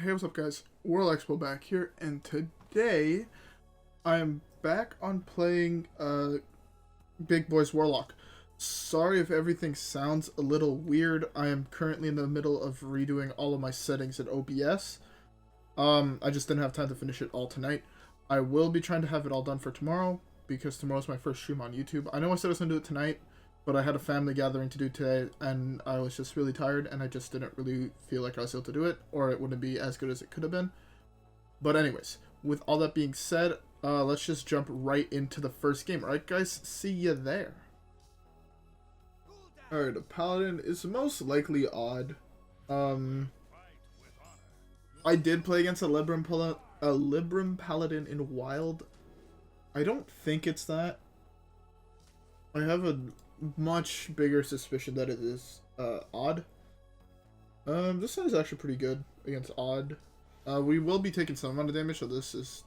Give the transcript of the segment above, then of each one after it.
Hey, what's up guys? WhirlXbow back here, and today I am back on playing Big Boy's Warlock. Sorry if everything sounds a little weird. I am currently in the middle of redoing all of my settings in OBS. I just didn't have time to finish it all tonight. I will be trying to have it all done for tomorrow, because tomorrow's my first stream on YouTube. I know I said I was going to do it tonight, but I had a family gathering to do today, and I was just really tired, and I just didn't really feel like I was able to do it, or it wouldn't be as good as it could have been. But anyways, with all that being said, let's just jump right into the first game. Alright guys, see ya there. Alright, a Paladin is most likely odd. I did play against a Libram Paladin in Wild. I don't think it's that. I have a much bigger suspicion that it is odd. This one is actually pretty good against odd. We will be taking some amount of damage, so this is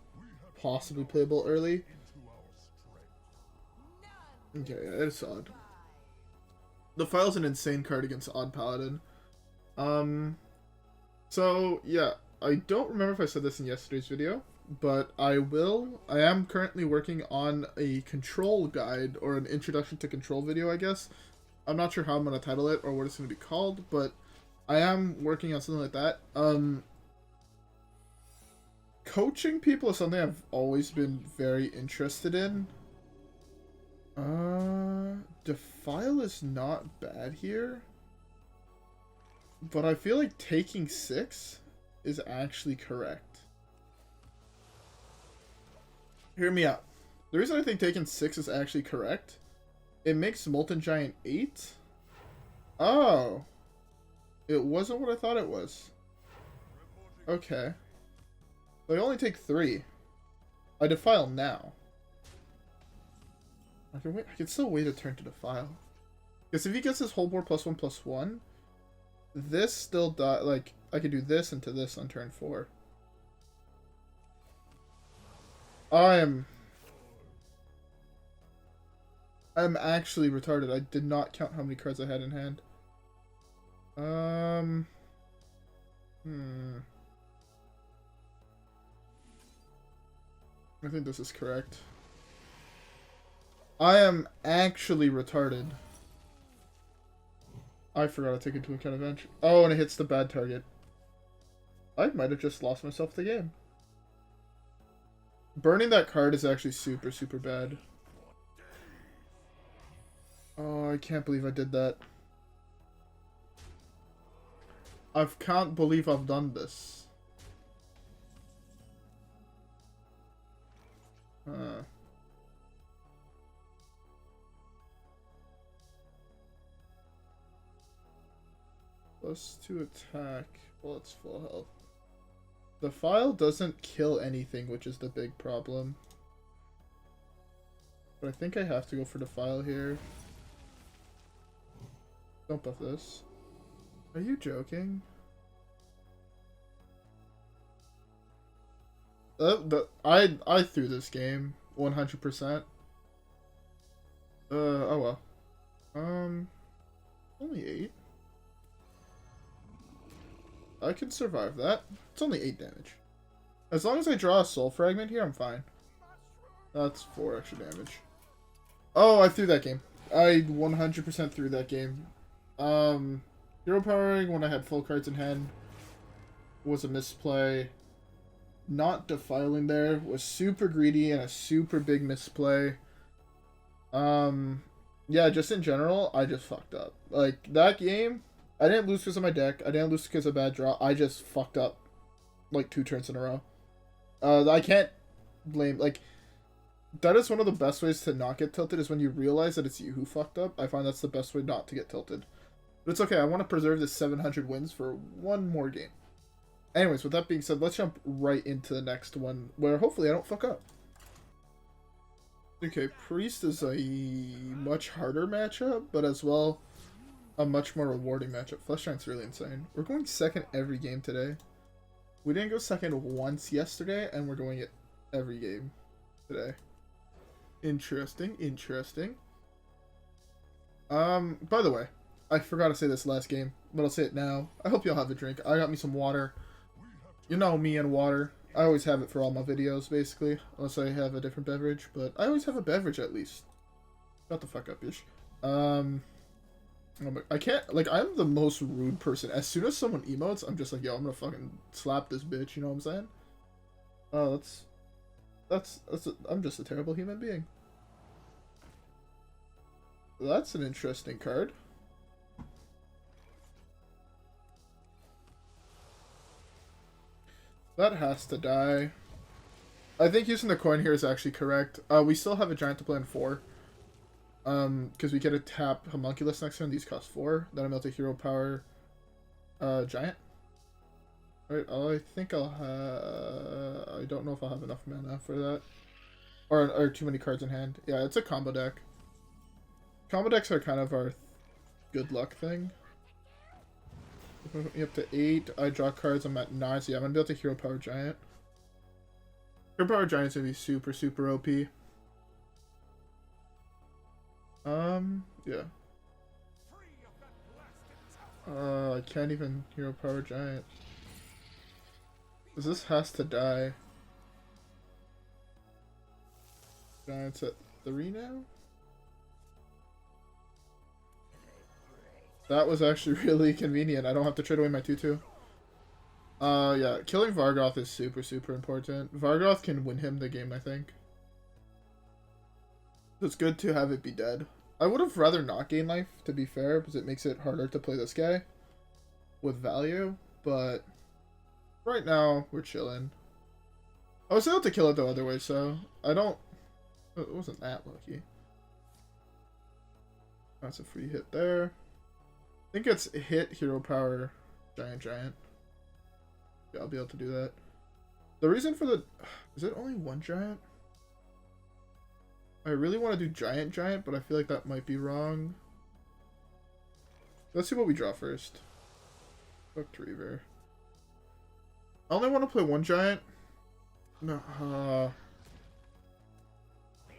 possibly playable early. Okay, yeah, it's odd. Defile's an insane card against odd Paladin. So yeah, I don't remember if I said this in yesterday's video, but I am currently working on a control guide, or an introduction to control video, I guess. I'm not sure how I'm going to title it or what it's going to be called, but I am working on something like that. Coaching people is something I've always been very interested in. Defile is not bad here, but I feel like taking 6 is actually correct. Hear me out. The reason I think taking 6 is actually correct, it makes Molten Giant 8. Oh. It wasn't what I thought it was. Okay. But I only take 3. I Defile now. I can still wait a turn to Defile. Because if he gets his whole board +1/+1, this still like, I could do this into this on turn 4. I'm actually retarded. I did not count how many cards I had in hand. I think this is correct. I am actually retarded. I forgot to take into account advantage. Oh, and it hits the bad target. I might have just lost myself the game. Burning that card is actually super, super bad. Oh, I can't believe I did that. I can't believe I've done this. +2 attack while it's full health. Defile doesn't kill anything, which is the big problem. But I think I have to go for Defile here. Don't buff this. Are you joking? I threw this game 100%. Oh well. Only 8. I can survive that. It's only 8 damage. As long as I draw a soul fragment here, I'm fine. That's 4 extra damage. Oh, I threw that game. I 100% threw that game. Hero powering when I had full cards in hand was a misplay. Not defiling there was super greedy and a super big misplay. Yeah, just in general, I just fucked up. Like, that game, I didn't lose because of my deck. I didn't lose because of bad draw. I just fucked up like 2 turns in a row. I can't blame, like, that is one of the best ways to not get tilted, is when you realize that it's you who fucked up. I find that's the best way not to get tilted. But it's okay, I want to preserve this 700 wins for one more game. Anyways, with that being said, let's jump right into the next one, where hopefully I don't fuck up. Okay, Priest is a much harder matchup, but as well, a much more rewarding matchup. Flesh Giant's really insane. We're going second every game today. We didn't go second once yesterday, and we're going it every game today. Interesting, interesting. By the way, I forgot to say this last game, but I'll say it now. I hope y'all have a drink. I got me some water. You know me and water. I always have it for all my videos, basically. Unless I have a different beverage. But I always have a beverage, at least. Shut the fuck up, ish. I can't... Like, I'm the most rude person. As soon as someone emotes, I'm just like, yo, I'm gonna fucking slap this bitch. You know what I'm saying? Oh, I'm just a terrible human being. That's an interesting card. That has to die. I think using the coin here is actually correct. We still have a giant to play in 4. Because we get to tap Homunculus next turn. These cost 4. Then I'm able to hero power giant. Alright, I think I'll have... I don't know if I'll have enough mana for that. Or too many cards in hand. Yeah, it's a combo deck. Combo decks are kind of our good luck thing. Up to 8. I draw cards. I'm at 9. So yeah, I'm going to be able to hero power giant. Hero power giant's going to be super, super OP. Yeah. I can't even hero power giant. This has to die. Giant's at 3 now? That was actually really convenient. I don't have to trade away my 2/2. Yeah, killing Vargoth is super, super important. Vargoth can win him the game, I think. It's good to have it be dead. I would have rather not gain life, to be fair, because it makes it harder to play this guy with value, but right now, we're chilling. I was able to kill it the other way, so I don't... It wasn't that lucky. That's a free hit there. I think it's hit, hero power, giant. Yeah, I'll be able to do that. The reason for the... Is it only 1 giant? I really want to do giant, but I feel like that might be wrong. Let's see what we draw first. Fuck Reaver. I only want to play 1 giant. No.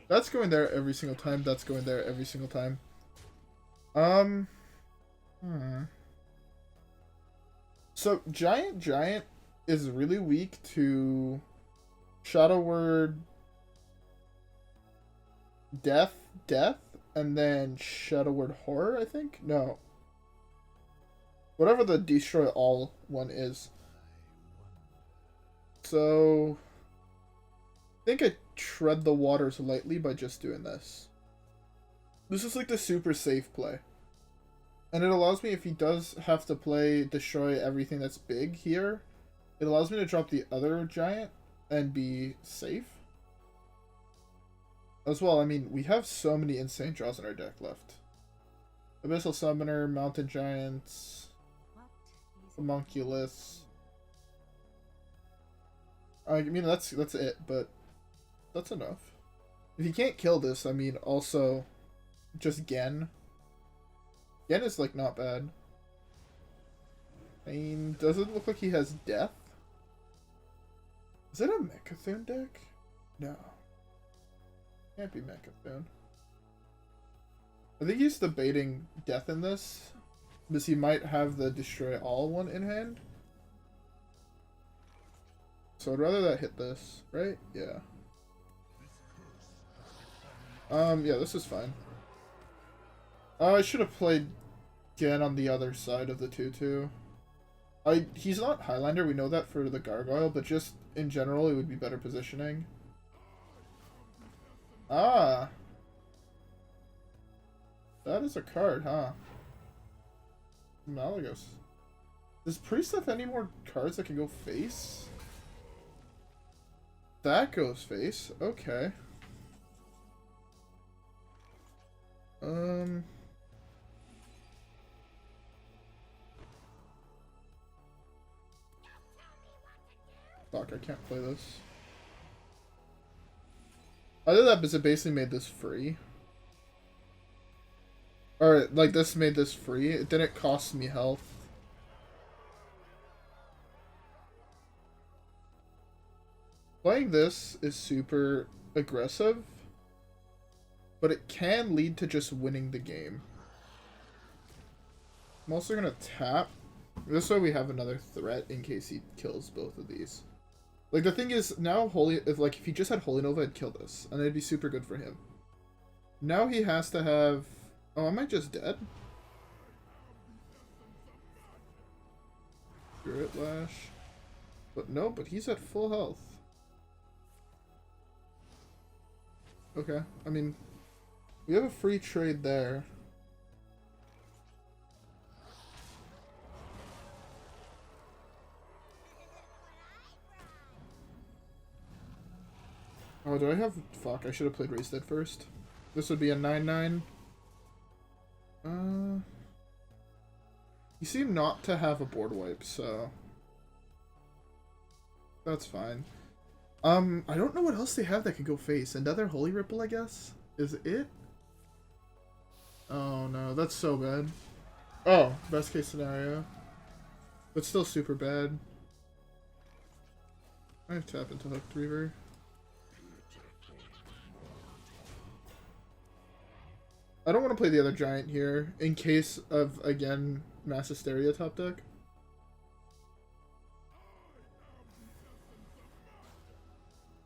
That's going there every single time. That's going there every single time. So giant is really weak to Shadow Word, Death, and then Shadow Word Horror, I think? No. Whatever the Destroy All one is. So I think I tread the waters lightly by just doing this. This is like the super safe play. And it allows me, if he does have to play Destroy everything that's big here, it allows me to drop the other giant and be safe. As well, I mean, we have so many insane draws in our deck left. Abyssal Summoner, Molten Giant, Homunculus. I mean, that's it, but that's enough. If you can't kill this, I mean, also just Genn. Genn is, like, not bad. I mean, doesn't look like he has death. Is it a Mechathune deck? No. Can't be Mechathune. I think he's debating death in this, because he might have the Destroy All one in hand. So I'd rather that hit this, right? Yeah. Yeah, this is fine. I should have played Genn on the other side of the 2/2. He's not Highlander, we know that for the Gargoyle, but just in general, it would be better positioning. Ah! That is a card, huh? Malagos. Does Priest have any more cards that can go face? That goes face. Okay. Fuck, I can't play this. I did that because it basically made this free. Or, like, this made this free. It didn't cost me health. Playing this is super aggressive, but it can lead to just winning the game. I'm also going to tap This way we have another threat in case he kills both of these. Like, the thing is, now if he just had Holy Nova, it'd kill this. And it'd be super good for him. Now he has to have... Oh, am I just dead? Spirit Lash. But no, but he's at full health. Okay, I mean, we have a free trade there. Oh, do I have... Fuck, I should have played Raise Dead first. This would be a 9/9. You seem not to have a board wipe, so... That's fine. I don't know what else they have that can go face. Another Holy Ripple, I guess? Is it? Oh no, that's so bad. Oh, best case scenario. But still super bad. I have tap into Hooked Reaver. I don't want to play the other giant here, in case of, again, Mass Hysteria top deck.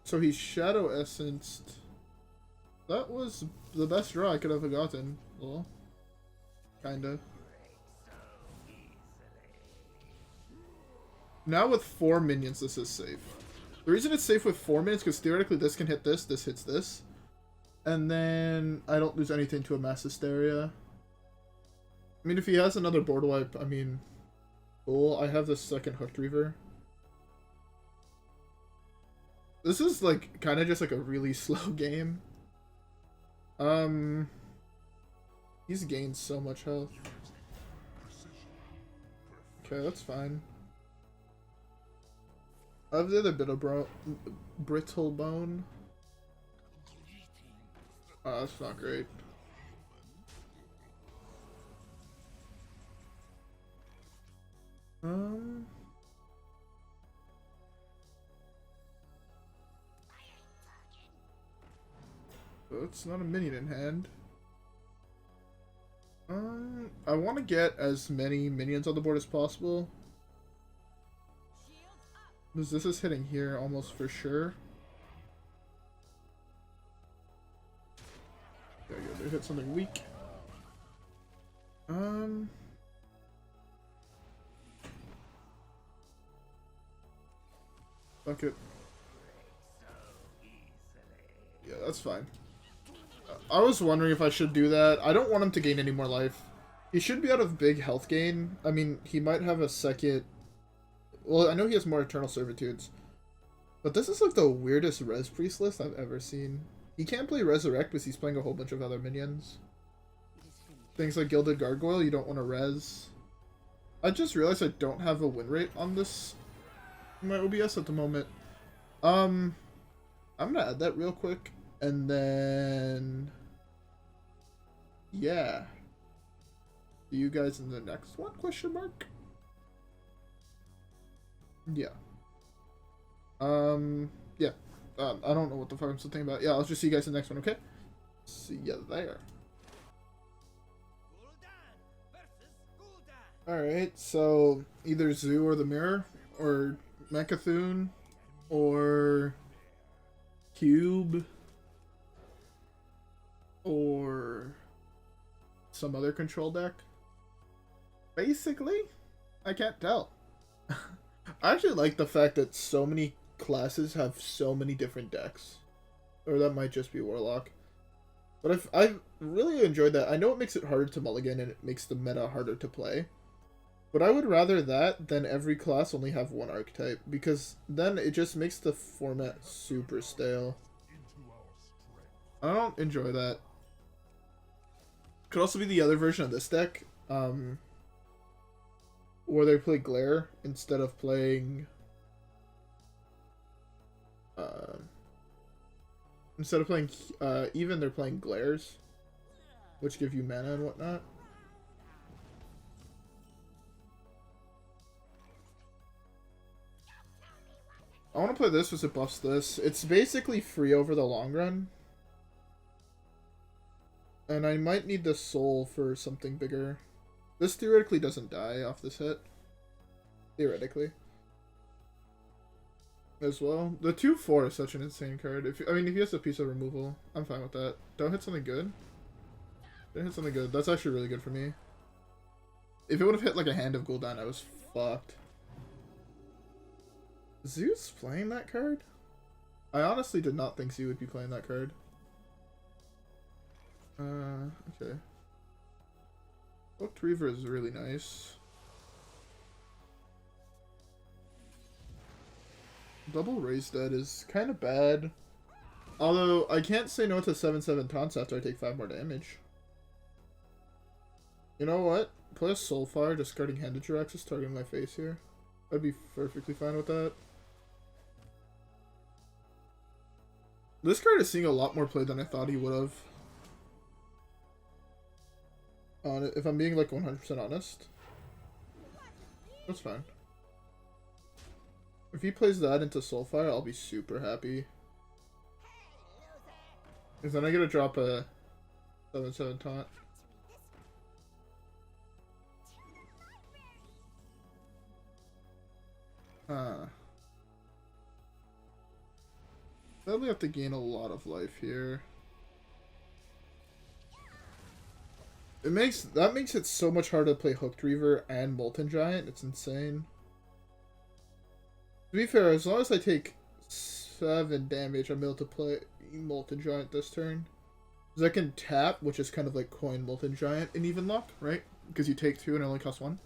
So he's Shadow Essenced. That was the best draw I could have gotten. Well, kinda. Now with 4 minions, this is safe. The reason it's safe with 4 minions, because theoretically this can hit this hits this. And then I don't lose anything to a Mass Hysteria. I mean, if he has another board wipe, I mean, cool. I have the second Hooked Reaver. This is like kind of just like a really slow game. He's gained so much health. Okay, that's fine. I have the other Brittlebone. Oh, that's not great. It's not a minion in hand. I want to get as many minions on the board as possible. Because this is hitting here almost for sure. There you go, they hit something weak. Fuck it. Yeah, that's fine. I was wondering if I should do that. I don't want him to gain any more life. He should be out of big health gain. I mean, he might have a second... Well, I know he has more Eternal Servitudes. But this is like the weirdest Res Priest list I've ever seen. He can't play Resurrect because he's playing a whole bunch of other minions. Things like Gilded Gargoyle, you don't want to res. I just realized I don't have a win rate on this my OBS at the moment. I'm gonna add that real quick, and then yeah. See you guys in the next one? Question mark. Yeah. Yeah. I don't know what the fuck I'm still thinking about. Yeah, I'll just see you guys in the next one, okay? See ya there. Alright, so either Zoo or the Mirror, or Mechathune, or Cube, or some other control deck. Basically, I can't tell. I actually like the fact that so many classes have so many different decks. Or that might just be Warlock. But I've really enjoyed that. I know it makes it harder to mulligan and it makes the meta harder to play. But I would rather that than every class only have one archetype. Because then it just makes the format super stale. I don't enjoy that. Could also be the other version of this deck. Where they play Glare instead of playing... instead of playing Even, they're playing Glares. Which give you mana and whatnot. I want to play this because it buffs this. It's basically free over the long run. And I might need the soul for something bigger. This theoretically doesn't die off this hit. theoretically. As well. The 2/4 is such an insane card. If he has a piece of removal, I'm fine with that. Don't hit something good. Don't hit something good. That's actually really good for me. If it would have hit like a Hand of Gul'dan, I was fucked. Zeus playing that card? I honestly did not think Zeus would be playing that card. Okay. Hooked Reaver is really nice. Double Raise Dead is kind of bad. Although, I can't say no to 7/7 taunts after I take 5 more damage. You know what? Play a Soulfire, discarding Handed Jiraxis, targeting my face here. I'd be perfectly fine with that. This card is seeing a lot more play than I thought he would have. If I'm being like 100% honest. That's fine. If he plays that into Soulfire, I'll be super happy. Because then I get to drop a 7/7 taunt. Sadly, have to gain a lot of life here. That makes it so much harder to play Hooked Reaver and Molten Giant. It's insane. To be fair, as long as I take 7 damage, I'm able to play Molten Giant this turn. Because I can tap, which is kind of like coin Molten Giant in Evenlock, right? Because you take 2 and it only costs 1.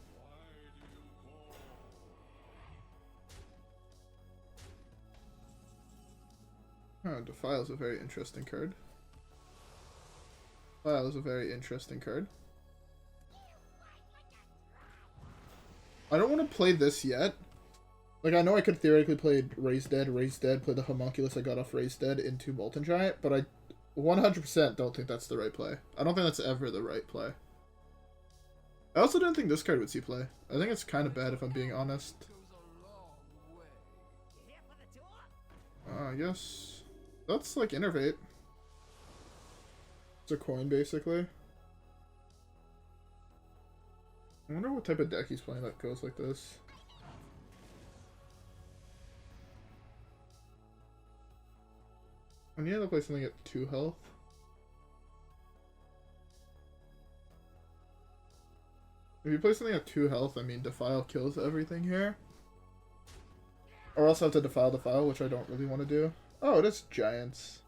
Oh, Defile is a very interesting card. Defile is a very interesting card. I don't want to play this yet. Like, I know I could theoretically play Raise Dead, play the Homunculus I got off Raise Dead into Molten Giant, but I 100% don't think that's the right play. I don't think that's ever the right play. I also didn't think this card would see play. I think it's kind of bad if I'm being honest. I guess that's like Innervate. It's a coin, basically. I wonder what type of deck he's playing that goes like this. I need to play something at 2 health. If you play something at 2 health, I mean, Defile kills everything here. Or else I have to Defile, which I don't really want to do. Oh, it is Giants.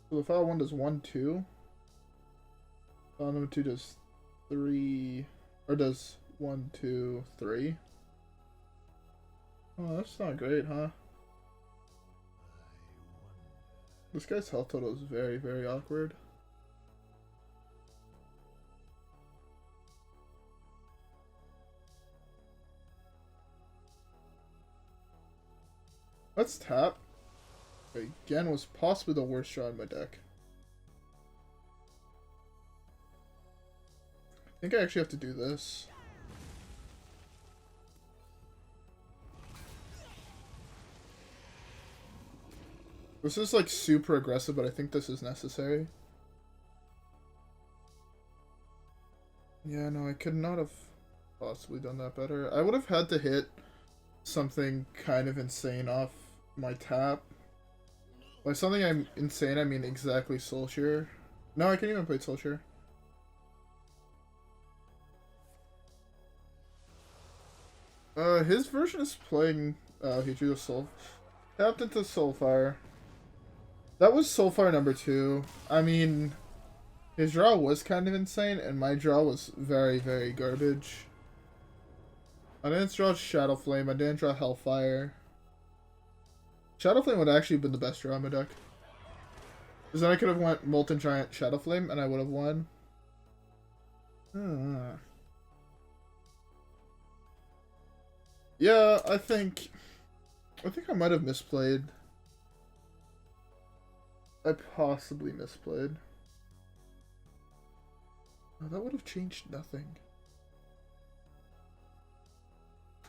So the Defile 1 does 1/2. Defile number 2 does 3. Or does 1, 2, 3. Oh, that's not great, huh? This guy's health total is very, very awkward. Let's tap. Again, was possibly the worst draw in my deck. I think I actually have to do this. This is like super aggressive, but I think this is necessary. Yeah, no, I could not have possibly done that better. I would have had to hit something kind of insane off my tap. By something I'm insane, I mean exactly Soul Shear. No, I can't even play Soul Shear. His version is playing, he drew a Soul. Tapped into Soulfire. That was Soulfire number 2. I mean, his draw was kind of insane, and my draw was very, very garbage. I didn't draw Shadowflame, I didn't draw Hellfire. Shadowflame would actually have been the best draw in my deck. Because then I could have went Molten Giant Shadowflame, and I would have won. Yeah, I think I might have misplayed. I possibly misplayed. Oh, that would have changed nothing.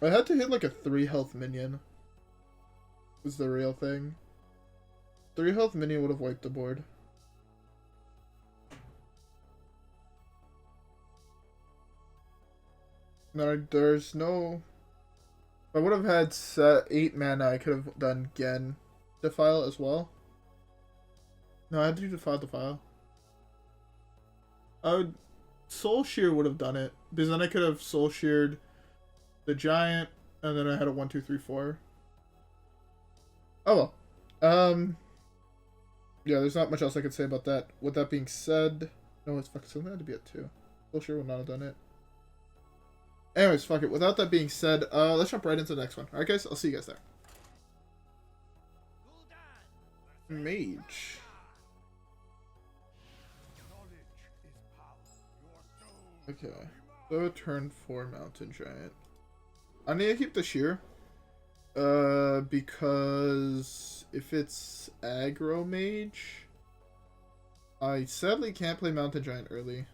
I had to hit like a 3 health minion. Was the real thing. 3 health minion would have wiped the board. No, there's no... If I would have had 8 mana, I could have done Genn Defile as well. No, I had to do Defile. Soul Shear would have done it. Because then I could have Soul Sheared the Giant, and then I had a 1, 2, 3, 4. Oh well. Yeah, there's not much else I could say about that. With that being said... No, it's fucking something had to be at 2. Soul Shear would not have done it. Anyways, fuck it. Without that being said, let's jump right into the next one. Alright guys, I'll see you guys there. Mage. Okay. So turn 4 Mountain Giant. I need to keep the Shear. Because if it's Aggro Mage, I sadly can't play Mountain Giant early.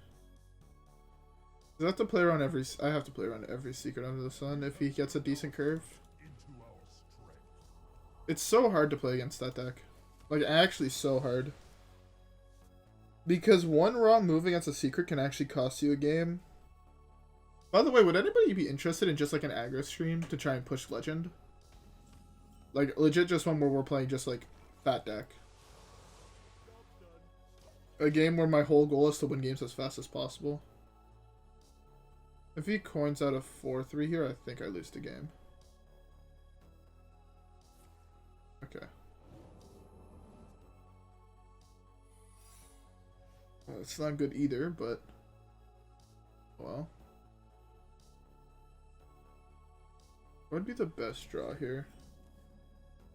I have to play around every secret under the sun if he gets a decent curve. It's so hard to play against that deck. Like, actually so hard. Because one wrong move against a secret can actually cost you a game. By the way, would anybody be interested in just like an aggro stream to try and push Legend? Like, legit just one where we're playing just like fat deck. A game where my whole goal is to win games as fast as possible. If he coins out a 4-3 here, I think I lose the game. Okay. Well, it's not good either, but... Well. What would be the best draw here?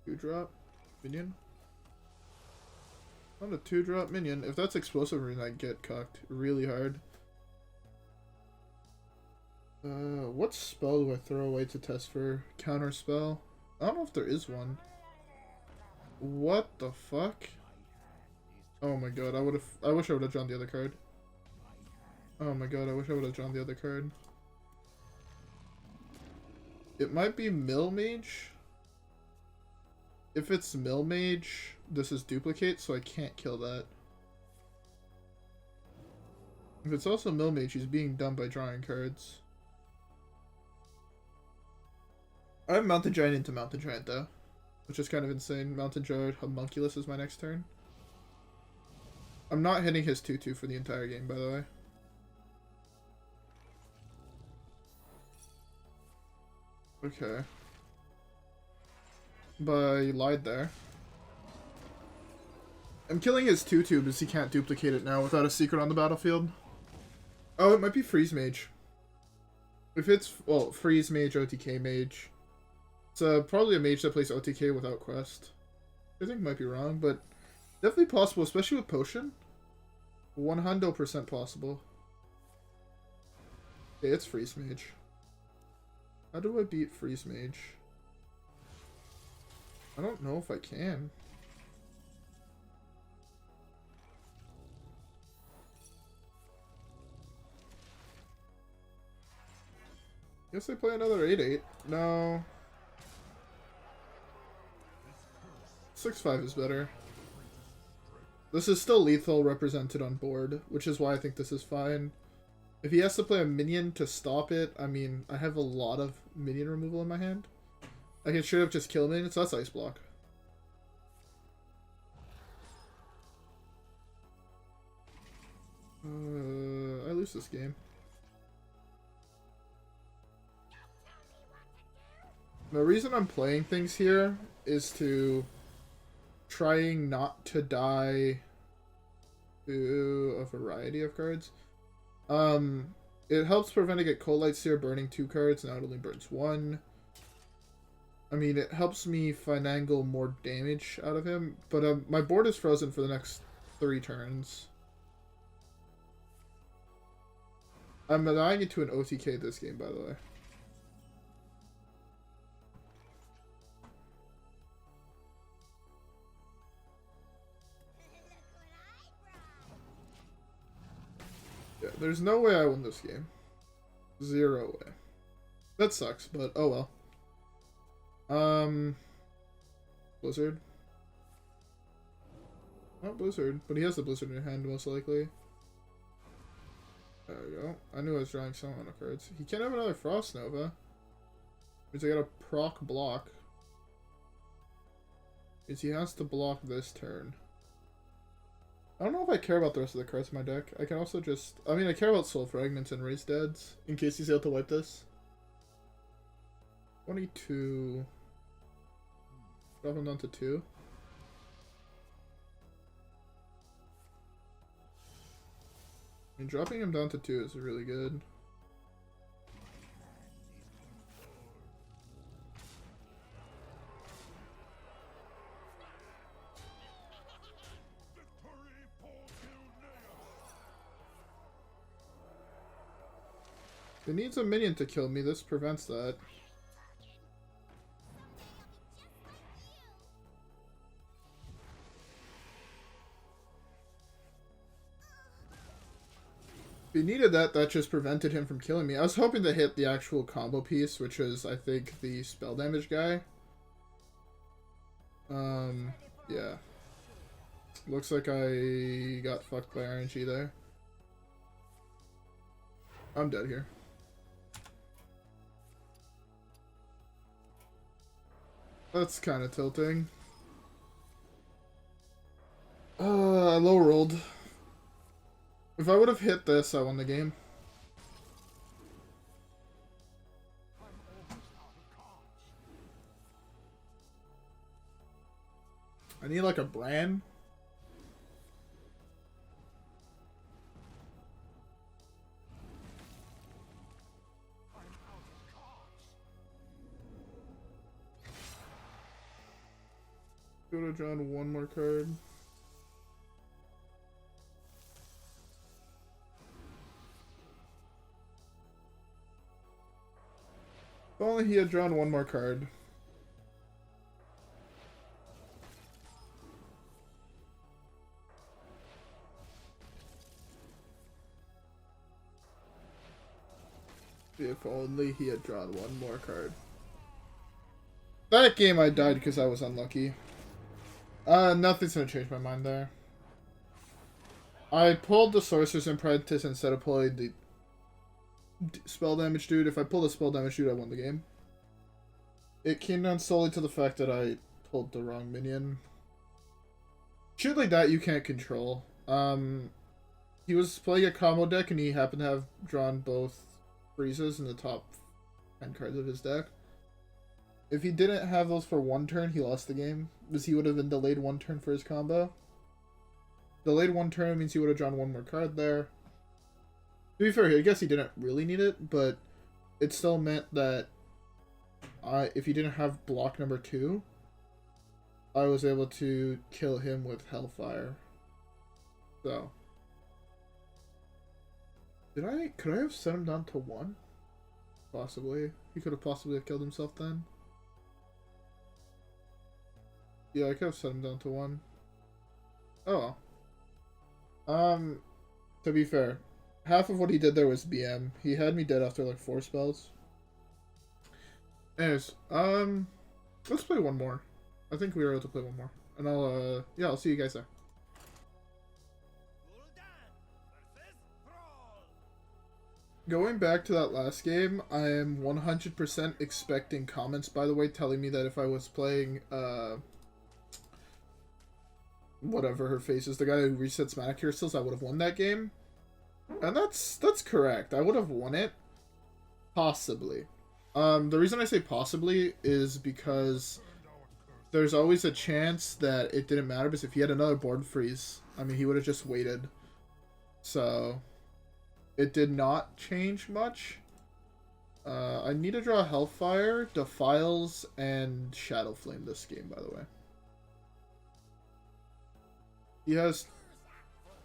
2-drop? Minion? On a 2-drop minion. If that's explosive, I get cocked really hard. What spell do I throw away to test for counter spell? I don't know if there is one. What the fuck? Oh my god, I wish I would have drawn the other card. Oh my god, I wish I would have drawn the other card. It might be Mill Mage. If it's Mill Mage, this is duplicate, so I can't kill that. If it's also Mill Mage, he's being done by drawing cards. I have Mountain Giant into Mountain Giant though, which is kind of insane. Mountain Giant Homunculus is my next turn. I'm not hitting his 2-2 for the entire game, by the way. Okay. But I lied there. I'm killing his 2-2 because he can't duplicate it now without a secret on the battlefield. Oh, it might be Freeze Mage. If it's, well, Freeze Mage, OTK Mage. It's probably a mage that plays OTK without quest. I think might be wrong, but definitely possible, especially with potion. 100% possible. Okay, it's Freeze Mage. How do I beat Freeze Mage? I don't know if I can. Guess I play another 8-8. No. 6-5 is better. This is still lethal represented on board, which is why I think this is fine. If he has to play a minion to stop it, I mean, I have a lot of minion removal in my hand. I can straight up just kill minions, so that's Ice Block. I lose this game. The reason I'm playing things here is to trying not to die to a variety of cards. It helps preventing a Cold Light Seer burning 2 cards, now it only burns 1. I mean, it helps me finagle more damage out of him, but my board is frozen for the next 3 turns. I'm allowing it to an OTK this game, by the way. Yeah, there's no way I win this game. 0 way. That sucks, but oh well. Blizzard. Not Blizzard, but he has the Blizzard in hand most likely. There we go. I knew I was drawing some amount of cards. He can't have another Frost Nova. Means I gotta proc block. Means he has to block this turn. I don't know if I care about the rest of the cards in my deck. I can also just... I mean, I care about Soul Fragments and Raise Deads, in case he's able to wipe this. 22... Drop him down to 2. I mean, dropping him down to 2 is really good. It needs a minion to kill me. This prevents that. If he needed that, that just prevented him from killing me. I was hoping to hit the actual combo piece, which is, I think, the spell damage guy. Yeah. Looks like I got fucked by RNG there. I'm dead here. That's kind of tilting. I low rolled. If I would have hit this, I won the game. I need like a brand. Go to John, one more card. If only he had drawn one more card. If only he had drawn one more card. That game I died because I was unlucky. Nothing's gonna change my mind there. I pulled the Sorcerer's Apprentice instead of pulling the spell damage dude. If I pulled the spell damage dude, I won the game. It came down solely to the fact that I pulled the wrong minion. Shit like that you can't control. He was playing a combo deck and he happened to have drawn both freezes in the top 10 cards of his deck. If he didn't have those for one turn, he lost the game. Because he would have been delayed one turn for his combo. Delayed one turn means he would have drawn one more card there. To be fair, I guess he didn't really need it, but it still meant that if he didn't have block number 2, I was able to kill him with Hellfire. So. Could I have set him down to 1? Possibly. He could have possibly killed himself then. Yeah, I could have set him down to 1. Oh. To be fair, half of what he did there was BM. He had me dead after like 4 spells. Anyways, let's play one more. I think we were able to play one more. And I'll see you guys there. Going back to that last game, I am 100% expecting comments, by the way, telling me that if I was playing, whatever her face is, the guy who resets mana crystals, I would have won that game. And that's correct. I would have won it. Possibly. The reason I say possibly is because there's always a chance that it didn't matter, because if he had another board freeze, I mean, he would have just waited. So, it did not change much. I need to draw Hellfire, Defiles, and Shadowflame this game, by the way. He has...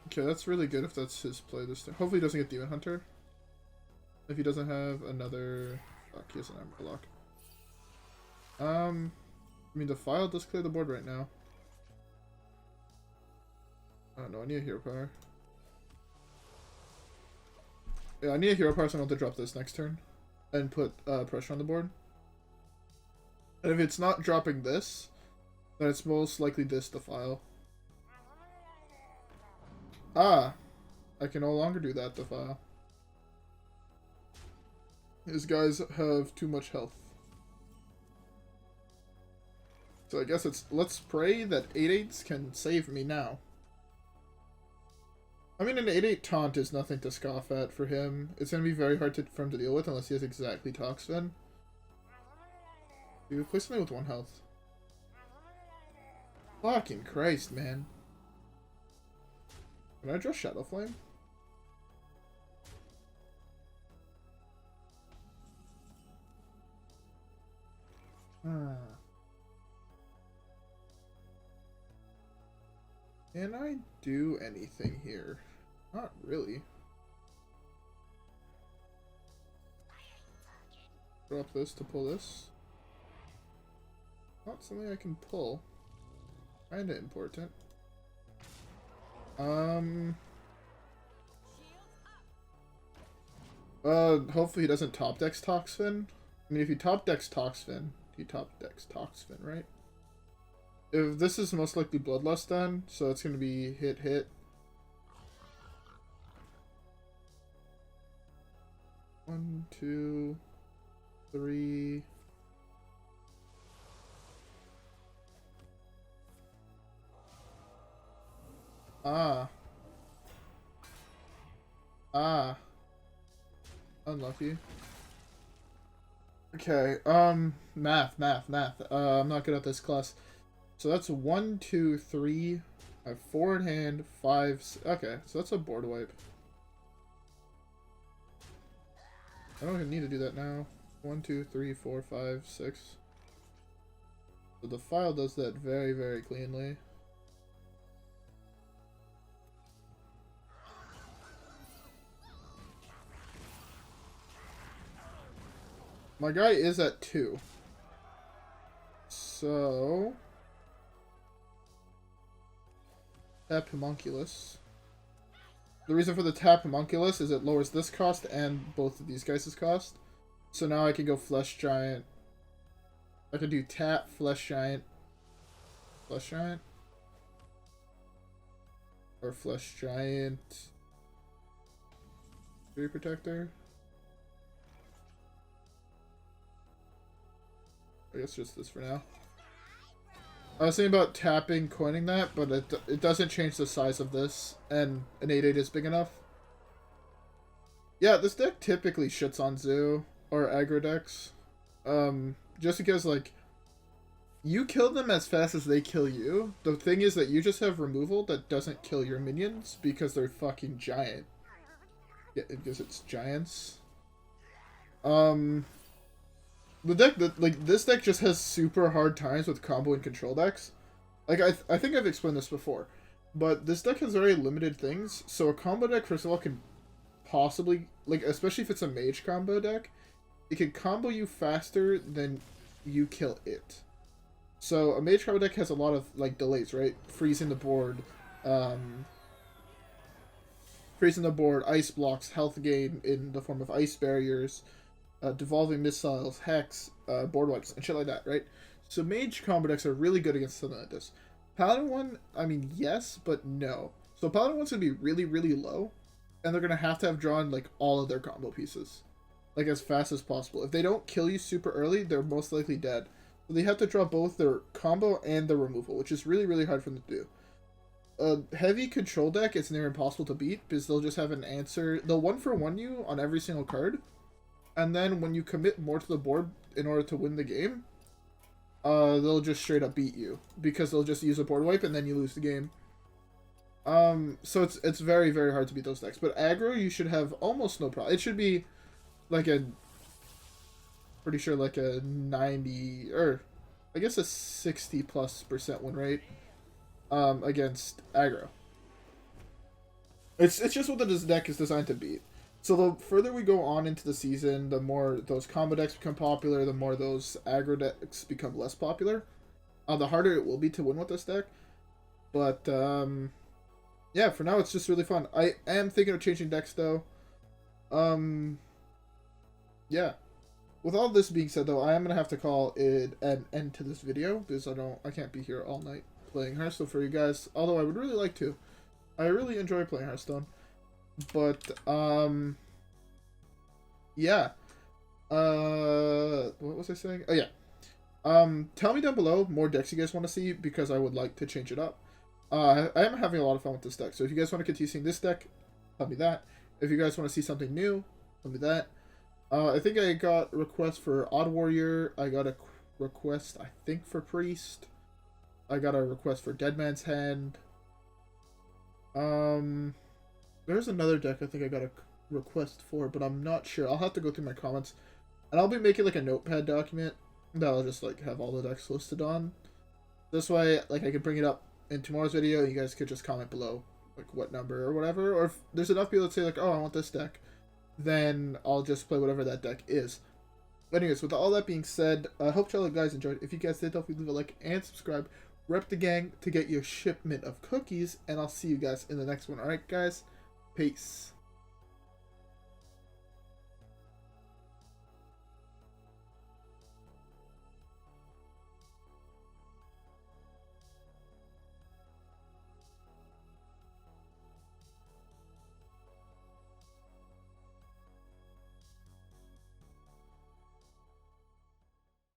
Okay, that's really good if that's his play this time. Hopefully he doesn't get Demon Hunter. If he doesn't have another... Fuck, he has an Warlock. I mean, Defile does clear the board right now. I don't know, I need a hero power. Yeah, I need a hero power so I don't have to drop this next turn. and put pressure on the board. And if it's not dropping this, then it's most likely this Defile. Ah, I can no longer do that Defile. These guys have too much health. So I guess it's, let's pray that 8/8s can save me now. I mean, an 8/8 taunt is nothing to scoff at for him. It's going to be very hard for him to deal with unless he has exactly Toxfin. Dude, play something with 1 health. Fucking Christ, man. Can I draw Shadowflame? Can I do anything here? Not really. Drop this to pull this. Not something I can pull. Kinda important. Hopefully he doesn't top decks Toxfin. I mean, if he top decks Toxfin, he top decks Toxfin, right? If this is most likely Bloodlust then, so it's gonna be hit. One, two, three. Unlucky. Okay, math. I'm not good at this class. So that's 1, 2, 3. I have 4 in hand, 5. Okay, so that's a board wipe. I don't even need to do that now. 1, 2, 3, 4, 5, 6. So the file does that very, very cleanly. My guy is at 2. So tap Homunculus. The reason for the tap Homunculus is it lowers this cost and both of these guys' cost. So now I can go Flesh Giant. I can do tap, Flesh Giant. Or Flesh Giant. Sunfury Protector. I guess just this for now. I was thinking about tapping, coining that, but it doesn't change the size of this, and an 8/8 is big enough. Yeah, this deck typically shits on Zoo, or aggro decks. Just because, like, you kill them as fast as they kill you. The thing is that you just have removal that doesn't kill your minions, because they're fucking giant. Yeah, because it's giants. The deck that, like, this deck just has super hard times with combo and control decks. Like, I think I've explained this before, but this deck has very limited things, so a combo deck, first of all, can possibly, like, especially if it's a mage combo deck, it can combo you faster than you kill it. So, a mage combo deck has a lot of, like, delays, right? Freezing the board, ice blocks, health gain in the form of ice barriers, devolving missiles, hex, board wipes, and shit like that, right? So mage combo decks are really good against something like this. Paladin one, I mean, yes, but no. So Paladin one's gonna be really, really low, and they're gonna have to have drawn, like, all of their combo pieces, like, as fast as possible. If they don't kill you super early, they're most likely dead. So they have to draw both their combo and their removal, which is really, really hard for them to do. A heavy control deck, it's near impossible to beat, because they'll just have an answer. They'll 1-for-1 you on every single card. And then when you commit more to the board in order to win the game, they'll just straight up beat you. Because they'll just use a board wipe and then you lose the game. So it's very, very hard to beat those decks. But aggro, you should have almost no problem. It should be like pretty sure like a 90, or I guess a 60+% win rate against aggro. It's just what this deck is designed to beat. So the further we go on into the season, the more those combo decks become popular, the more those aggro decks become less popular. The harder it will be to win with this deck. But, yeah, for now it's just really fun. I am thinking of changing decks, though. Yeah. with all this being said, though, I am gonna have to call it an end to this video because I can't be here all night playing Hearthstone for you guys. Although I would really like to. I really enjoy playing Hearthstone, but yeah. What was I saying? Oh yeah. Tell me down below more decks you guys want to see because I would like to change it up. I am having a lot of fun with this deck, so if you guys want to continue seeing this deck, tell me that. If you guys want to see something new, tell me that. I think I got a request for Odd Warrior. I got a request, I think, for Priest. I got a request for Dead Man's Hand. There's another deck I think I got a request for, but I'm not sure. I'll have to go through my comments. And I'll be making like a notepad document that I'll just like have all the decks listed on. This way, like I could bring it up in tomorrow's video and you guys could just comment below like what number or whatever. Or if there's enough people that say like, oh, I want this deck, then I'll just play whatever that deck is. Anyways, with all that being said, I hope you guys enjoyed. If you guys did, don't forget to leave a like and subscribe. Rep the gang to get your shipment of cookies, and I'll see you guys in the next one. Alright, guys? Peace.